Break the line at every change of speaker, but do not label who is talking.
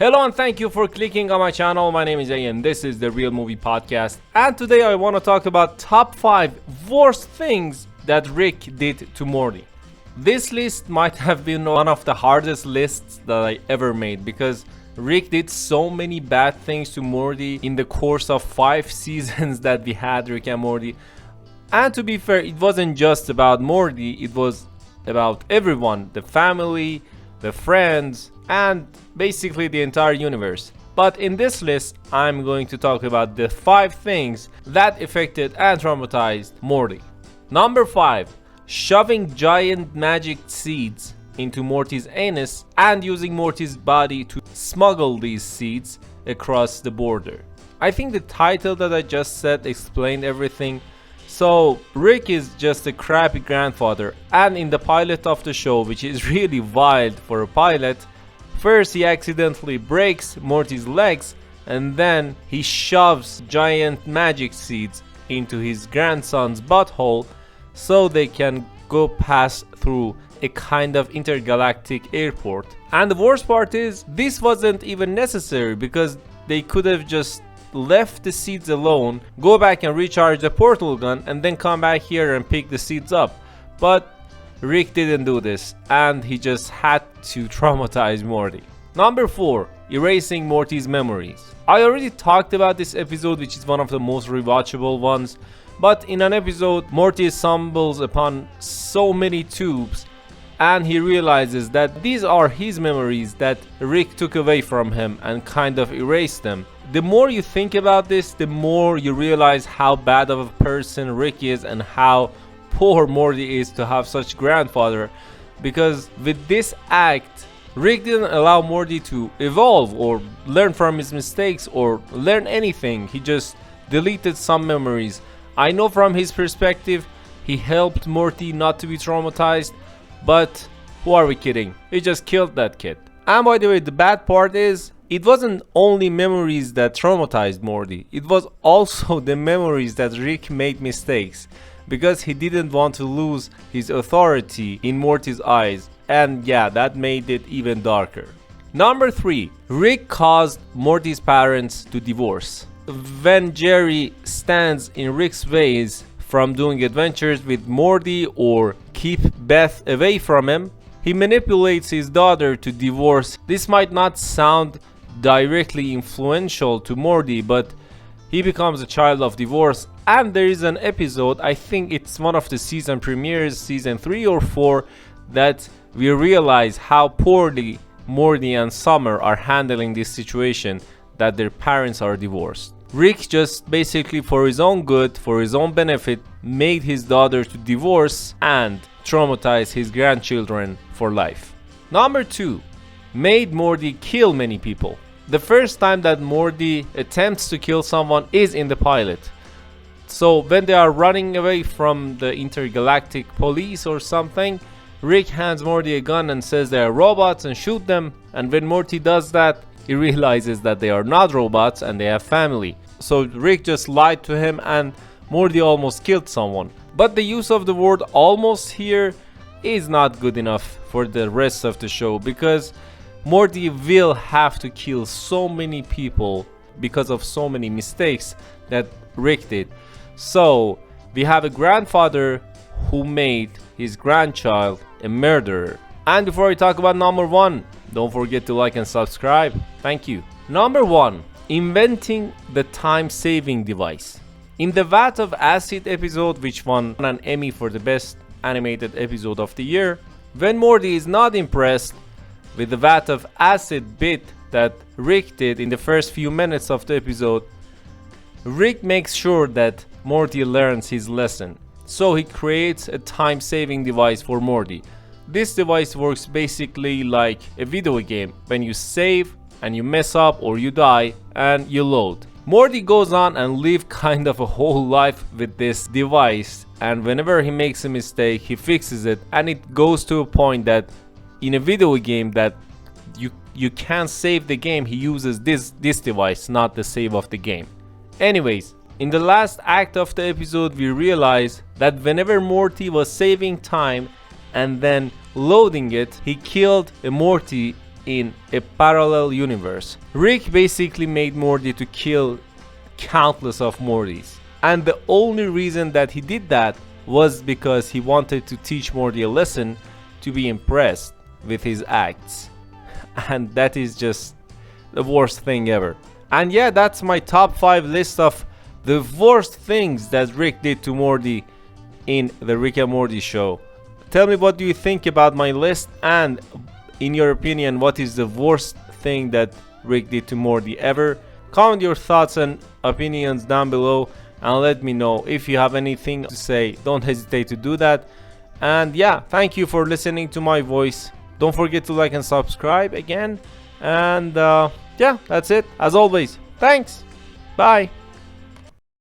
Hello and thank you for clicking on my channel. My name is A and this is the Real Movie Podcast. And today I want to talk about top 5 worst things that Rick did to Morty. This list might have been one of the hardest lists that I ever made because Rick did so many bad things to Morty in the course of 5 seasons that we had Rick and Morty. And to be fair, it wasn't just about Morty, it was about everyone, the family, the friends, and basically the entire universe. But in this list, I'm going to talk about the 5 things that affected and traumatized Morty. Number 5. Shoving giant magic seeds into Morty's anus and using Morty's body to smuggle these seeds across the border. I think the title that I just said explained everything. So Rick is just a crappy grandfather, and in the pilot of the show, which is really wild for a pilot, first he accidentally breaks Morty's legs and then he shoves giant magic seeds into his grandson's butthole so they can go pass through a kind of intergalactic airport. And the worst part is, this wasn't even necessary because they could have just left the seeds alone, go back and recharge the portal gun, and then come back here and pick the seeds up. But Rick didn't do this, and he just had to traumatize Morty. Number 4. Erasing Morty's memories. I already talked about this episode, which is one of the most rewatchable ones, but in an episode, Morty stumbles upon so many tubes and he realizes that these are his memories that Rick took away from him and kind of erased them. The more you think about this, the more you realize how bad of a person Rick is and how poor Morty is to have such grandfather, because with this act, Rick didn't allow Morty to evolve or learn from his mistakes or learn anything. He just deleted some memories. I know from his perspective, he helped Morty not to be traumatized, but who are we kidding? He just killed that kid. And by the way, the bad part is, it wasn't only memories that traumatized Morty, it was also the memories that Rick made mistakes, because he didn't want to lose his authority in Morty's eyes, and yeah, that made it even darker. Number 3. Rick caused Morty's parents to divorce. When Jerry stands in Rick's ways from doing adventures with Morty or keep Beth away from him, he manipulates his daughter to divorce. This might not sound directly influential to Morty, but he becomes a child of divorce. And there is an episode, I think it's one of the season premieres, season 3 or 4, that we realize how poorly Morty and Summer are handling this situation, that their parents are divorced. Rick just basically, for his own good, for his own benefit, made his daughter to divorce and traumatize his grandchildren for life. Number 2. Made Morty kill many people. The first time that Morty attempts to kill someone is in the pilot. So when they are running away from the intergalactic police or something, Rick hands Morty a gun and says they are robots and shoot them. And when Morty does that, he realizes that they are not robots and they have family. So Rick just lied to him and Morty almost killed someone. But the use of the word almost here is not good enough for the rest of the show, because Morty will have to kill so many people because of so many mistakes that Rick did. So we have a grandfather who made his grandchild a murderer. And before we talk about number 1, don't forget to like and subscribe. Thank you. Number 1. Inventing the time-saving device. In the Vat of Acid episode, which won an Emmy for the best animated episode of the year, when Morty is not impressed with the Vat of Acid bit that Rick did in the first few minutes of the episode, Rick makes sure that Morty learns his lesson. So he creates a time-saving device for Morty. This device works basically like a video game. When you save and you mess up or you die and you load. Morty goes on and live kind of a whole life with this device, and whenever he makes a mistake he fixes it, and it goes to a point that in a video game that you can't save the game, he uses this device, not the save of the game. Anyways, in the last act of the episode we realize that whenever Morty was saving time and then loading it, he killed a Morty in a parallel universe. Rick basically made Morty to kill countless of Mortys. And the only reason that he did that was because he wanted to teach Morty a lesson, to be impressed with his acts. And that is just the worst thing ever. And yeah, that's my top 5 list of the worst things that Rick did to Morty in the Rick and Morty show. Tell me what do you think about my list, and in your opinion, what is the worst thing that Rick did to Morty ever? Comment your thoughts and opinions down below and let me know. If you have anything to say, don't hesitate to do that. And yeah, thank you for listening to my voice. Don't forget to like and subscribe again. And yeah, that's it. As always, thanks. Bye.